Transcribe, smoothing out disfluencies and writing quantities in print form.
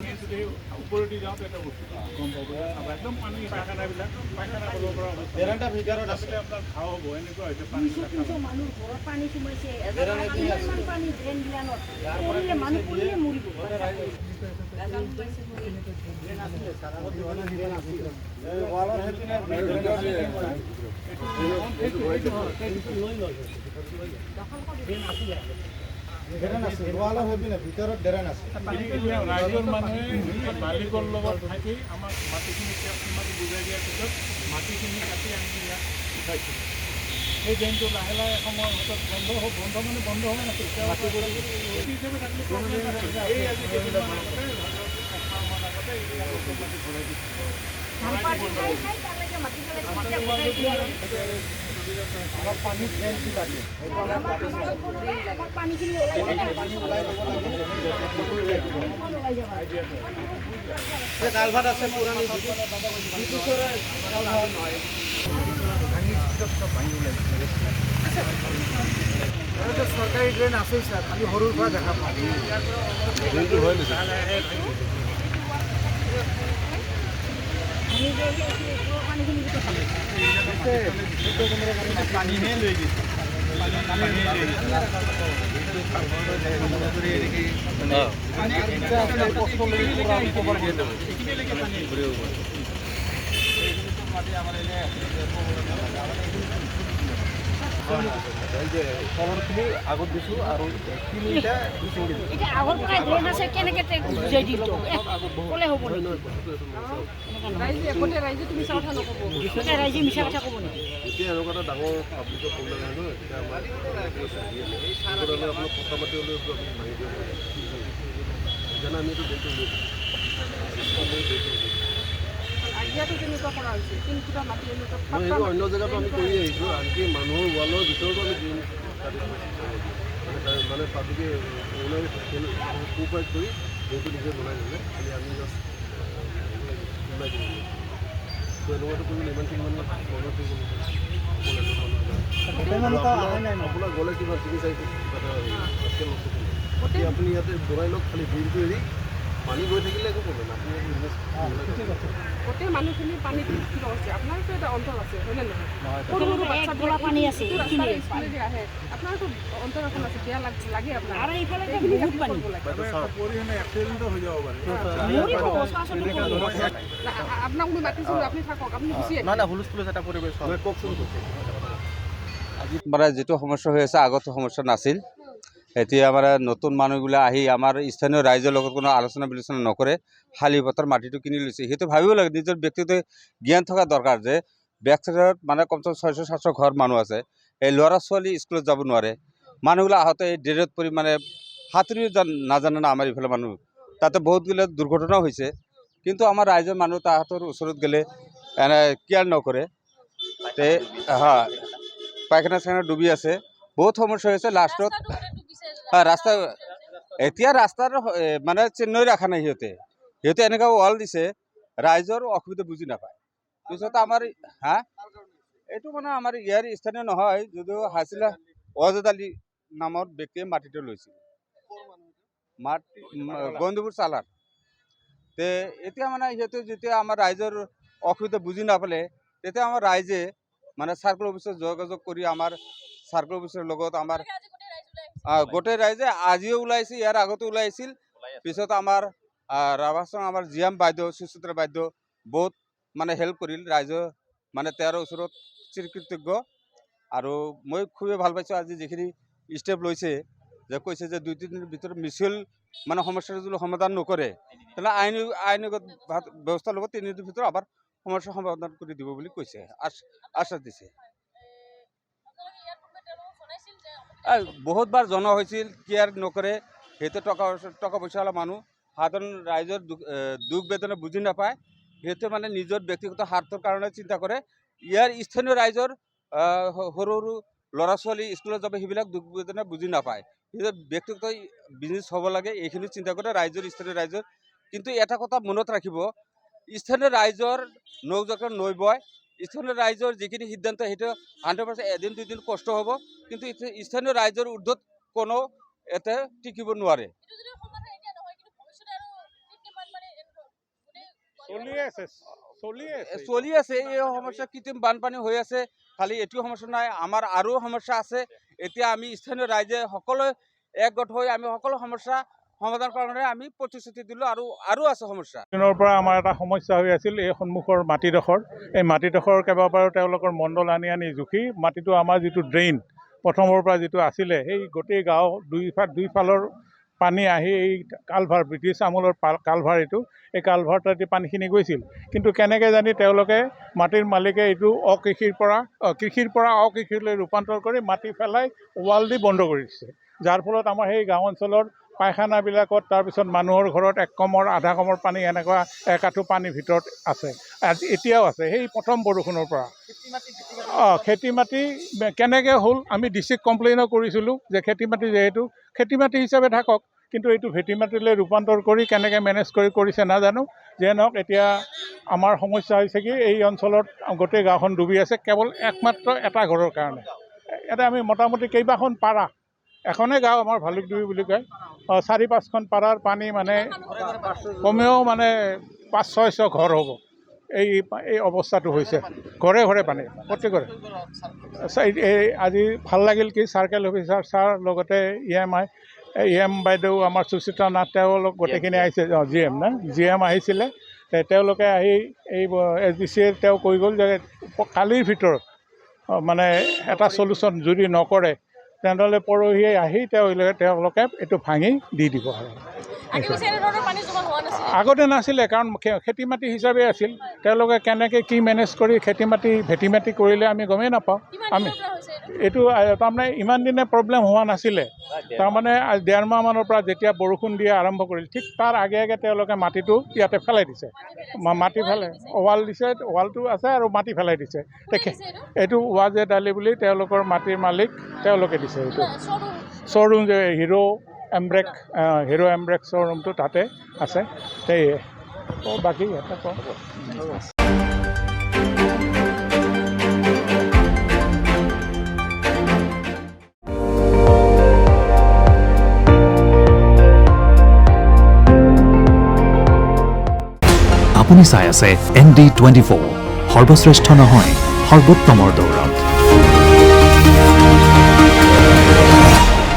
যদি ওপৰেদি যাওঁতে এটা বস্তু গম পাব একদম পানী পায়খানাবিলাক পায়খানা কৰিব পৰা অৱস্থা ভিতৰত আছিলে আপোনাৰ ঘাঁহ হ'ব এনেকুৱা হৈছে পানী মানুহ ঘৰত পানী সোমাইছে পানী ড্ৰেইন বিলানত মানুহ পৰিলে মৰিব ৰাইজৰ মানুহে মালিকৰ লগত থাকি আমাক মাটিখিনি সীমাটো বুজাই দিয়াৰ পিছত মাটিখিনি কাটি আমি ইয়াত উঠাইছোঁ। সেই ড্ৰেইনটো লাহে লাহে সময়ৰ হাতত বন্ধ মানে বন্ধ হোৱা নাছিল হিচাপে থাকিলে প্ৰব্লেম নাছিল। এই আজি কেইদিনমান আগতে এমাহমান আগতে মাটি ঘূৰাই কালভাৰ্ট আছে পুৰানি সৰকাৰি ড্ৰেন আছে স্যাৰ আমি সৰুৰ পৰা দেখা পাওঁ পানীহে লৈ গৈছে কলৰখিনি আগত দিছোঁ আৰু তিনিটা আগৰ পৰাই ড্ৰেইন আছে কেনেকে বুজাই দিম ক'লে হ'ব ৰাইজে তুমি মিছা কথা নক'ব ৰাইজে মিছা কথা ক'ব নেকি এতিয়া এনেকুৱা এটা ডাঙৰ পাব্লিকৰ প্ৰব্লেম হয় নহয় তেতিয়া আমাৰ আপোনাক কথা পাতি হ'লেও আমি ভাঙি দিব পাৰোঁ সেইকাৰণে আমি এইটো ডেটটো লৈ মই সেইটো অন্য জেগাতো আমি কৰি আহিছোঁ আনকি মানুহৰ ৱালৰ ভিতৰতো আমি ড্ৰেইন মানে পাব্লিকে কোপাৰেট কৰি ড্ৰেইনটো নিজে বনাই দিলে খালি আমি জাষ্ট বনাই দিব ত' এনেকুৱাটো কৰিলে ইমানখিনি মানুহ মনত থাকিব আপোনাৰ গ'লে কিবা তিনি চাৰি কিবা এটা আপুনি ইয়াতে বনাই লওক খালি ড্ৰেইনটো এৰি পানী গৈ থাকিলে একো প্ৰব্লেম আপুনি গোটেই মানুহখিনি পানীটো হৈছে আপোনাৰতো এটা অন্তৰ আছে হয়নে নহয় পানী আছে স্কুলেদি আহে আপোনাৰতো অন্তৰ এখন আছে বেয়া লাগে আপোনাৰ আৰু এইফালে আপোনাক মই মাতিছিলোঁ আপুনি থাকক আপুনি গুচি মানে যিটো সমস্যা হৈ আছে আগতো সমস্যা নাছিল এতিয়া মানে নতুন মানুহবিলাক আহি আমাৰ স্থানীয় ৰাইজৰ লগত কোনো আলোচনা বিলোচনা নকৰে খালী পথাৰ মাটিটো কিনি লৈছে সেইটো ভাবিব লাগে নিজৰ ব্যক্তিগত জ্ঞান থকা দৰকাৰ যে বেক চাইডত মানে কমচে কম 600-700 ঘৰ মানুহ আছে এই ল'ৰা ছোৱালী স্কুলত যাব নোৱাৰে মানুহবিলাক আহোঁতে এই ড্ৰেইনত পৰি মানে সাঁতুৰিও নাজানে না আমাৰ ইফালে মানুহ তাতে বহুতবিলাক দুৰ্ঘটনাও হৈছে কিন্তু আমাৰ ৰাইজৰ মানুহ তাহাঁতৰ ওচৰত গ'লে এনে কেয়াৰ নকৰে তে পায়খানা চাইখানা ডুবি আছে বহুত সমস্যা হৈছে লাষ্টত ৰাস্তা এতিয়া ৰাস্তাৰ মানে চিহ্নই ৰখা নাই সিহঁতে এনেকুৱা ৱাল দিছে ৰাইজৰ অসুবিধা বুজি নাপায় পিছত আমাৰ এইটো মানে আমাৰ ইয়াৰ স্থানীয় নহয় যদিও হাছিলা অজদ আলী নামৰ ব্যক্তিয়ে মাটিটো লৈছিল মাটি গন্ধপুৰ চালাৰ তে এতিয়া মানে সিহঁতে যেতিয়া আমাৰ ৰাইজৰ অসুবিধা বুজি নাপালে তেতিয়া আমাৰ ৰাইজে মানে চাৰ্কল অফিচত যোগাযোগ কৰি আমাৰ চাৰ্কল অফিচৰ লগত আমাৰ গোটেই ৰাইজে আজিও ওলাইছে ইয়াৰ আগতো ওলাইছিল পিছত আমাৰ ৰাভাচং আমাৰ জিএম বাইদেউ সুচিত্ৰা বাইদেউ বহুত মানে হেল্প কৰিল ৰাইজৰ মানে তেওঁৰ ওচৰত চিৰকৃতজ্ঞ আৰু মই খুবেই ভাল পাইছোঁ আজি যিখিনি ষ্টেপ লৈছে যে কৈছে যে 2-3 দিনৰ ভিতৰত মিউচুৱেল মানে সমস্যাটো যদি সমাধান নকৰে তেনে আইনগত ব্যৱস্থা ল'ব 3 দিনৰ ভিতৰত আবাৰ সমস্যা সমাধান কৰি দিব বুলি কৈছে আশ্বাস দিছে বহুতবাৰ জনোৱা হৈছিল কেয়াৰ নকৰে সিহঁতে টকা পইচাৱালা মানুহ সাধাৰণ ৰাইজৰ দুখ বেদনা বুজি নাপায় সিহঁতে মানে নিজৰ ব্যক্তিগত স্বাৰ্থৰ কাৰণে চিন্তা কৰে ইয়াৰ স্থানীয় ৰাইজৰ সৰু সৰু ল'ৰা ছোৱালী স্কুলত যাব সেইবিলাক দুখ বেদনা বুজি নাপায় সিহঁতৰ ব্যক্তিগত বিজনেছ হ'ব লাগে এইখিনি চিন্তা কৰে স্থানীয় ৰাইজৰ কিন্তু এটা কথা মনত ৰাখিব স্থানীয় ৰাইজৰ নৌজাকৰ নৈ বয় স্থানীয় ৰাইজৰ যিখিনি সিদ্ধান্ত সেইটো 100% এদিন দুদিন কষ্ট হ'ব কিন্তু স্থানীয় ৰাইজৰ ঊৰ্ধত কোনো এতে টিকিব নোৱাৰে চলি আছে এই সমস্যা কৃত্ৰিম বানপানী হৈ আছে খালি এইটো সমস্যা নাই আমাৰ আৰু সমস্যা আছে এতিয়া আমি স্থানীয় ৰাইজে সকলোৱে একগোট হৈ আমি সকলো সমস্যা সমাধান কৰাৰ কাৰণে আমি প্ৰতিশ্ৰুতি দিলোঁ আৰু আছে সমস্যা দিনৰ পৰা আমাৰ এটা সমস্যা হৈ আছিল এই সন্মুখৰ মাটিডোখৰ এই মাটিডোখৰ কেইবাবাৰো তেওঁলোকৰ মণ্ডল আনি জুখি মাটিটো আমাৰ যিটো ড্ৰেইন প্ৰথমৰ পৰা যিটো আছিলে সেই গোটেই গাঁও দুইফালৰ পানী আহি এই কালভাৰ ব্ৰিটিছ আমোলৰ কালভাৰ এইটো এই কালভাৰটোৱেদি পানীখিনি গৈছিল কিন্তু কেনেকৈ জানি তেওঁলোকে মাটিৰ মালিকে এইটো কৃষিৰ পৰা অকৃষিলৈ ৰূপান্তৰ কৰি মাটি পেলাই ৱাল দি বন্ধ কৰি দিছে যাৰ ফলত আমাৰ সেই গাঁও অঞ্চলৰ পায়খানাবিলাকত তাৰপিছত মানুহৰ ঘৰত 1 কমৰ আধা কমৰ পানী এনেকুৱা 1 আঁঠু পানীৰ ভিতৰত আছে এতিয়াও আছে সেই প্ৰথম বৰষুণৰ পৰা খেতি মাটি কেনেকৈ হ'ল আমি ডিষ্ট্ৰিক্ট কমপ্লেইনো কৰিছিলোঁ যে খেতি মাটি যিহেতু খেতি মাটি হিচাপে থাকক কিন্তু এইটো ভেটি মাটিলৈ ৰূপান্তৰ কৰি কেনেকৈ মেনেজ কৰিছে নাজানো যে নহওক এতিয়া আমাৰ সমস্যা হৈছে কি এই অঞ্চলত গোটেই গাঁওখন ডুবি আছে কেৱল একমাত্ৰ এটা ঘৰৰ কাৰণে ইয়াতে আমি মোটামুটি কেইবাখন পাৰা এখনেই গাঁও আমাৰ ভালুকডুবি বুলি কয় 4-5খন পাৰাৰ পানী মানে কমেও মানে 500-600 ঘৰ হ'ব এই অৱস্থাটো হৈছে ঘৰে ঘৰে পানী প্ৰত্যেকৰে আজি ভাল লাগিল কি চাৰ্কেল অফিচাৰ ছাৰ লগতে EM বাইদেউ আমাৰ সুচিত্ৰা নাথ তেওঁলোক গোটেইখিনি আহিছে GM আহিছিলে তেওঁলোকে আহি এই SDCয়ে তেওঁ কৈ গ'ল যে কালিৰ ভিতৰত মানে এটা সলিউশ্যন যদি নকৰে তেনেহ'লে পৰহিয়ে আহি তেওঁলোকে এইটো ভাঙি দি দিব আৰু আগতে নাছিলে কাৰণ খেতি মাটি হিচাপে আছিল তেওঁলোকে কেনেকৈ কি মেনেজ কৰি ভেটি মাটি কৰিলে আমি গমেই নাপাওঁ আমি এইটো তাৰমানে ইমান দিনে প্ৰব্লেম হোৱা নাছিলে তাৰমানে 1.5 মাহমানৰ পৰা যেতিয়া বৰষুণ দিয়া আৰম্ভ কৰিল ঠিক তাৰ আগে তেওঁলোকে মাটিটো ইয়াতে পেলাই দিছে মাটি পেলাই ৱাল দিছে ৱালটো আছে আৰু মাটি পেলাই দিছে এইটো ৱাজে ডালি বুলি তেওঁলোকৰ মাটিৰ মালিক তেওঁলোকে দিছে এইটো শ্ব'ৰুম যে হিৰো এমব্ৰেক শ্ব'ৰুমটো তাতে আছে সেয়ে বাকী এটা কওঁ আপুনি চাই আছে ND24 সৰ্বশ্ৰেষ্ঠ নহয় সৰ্বোত্তমৰ দৌৰত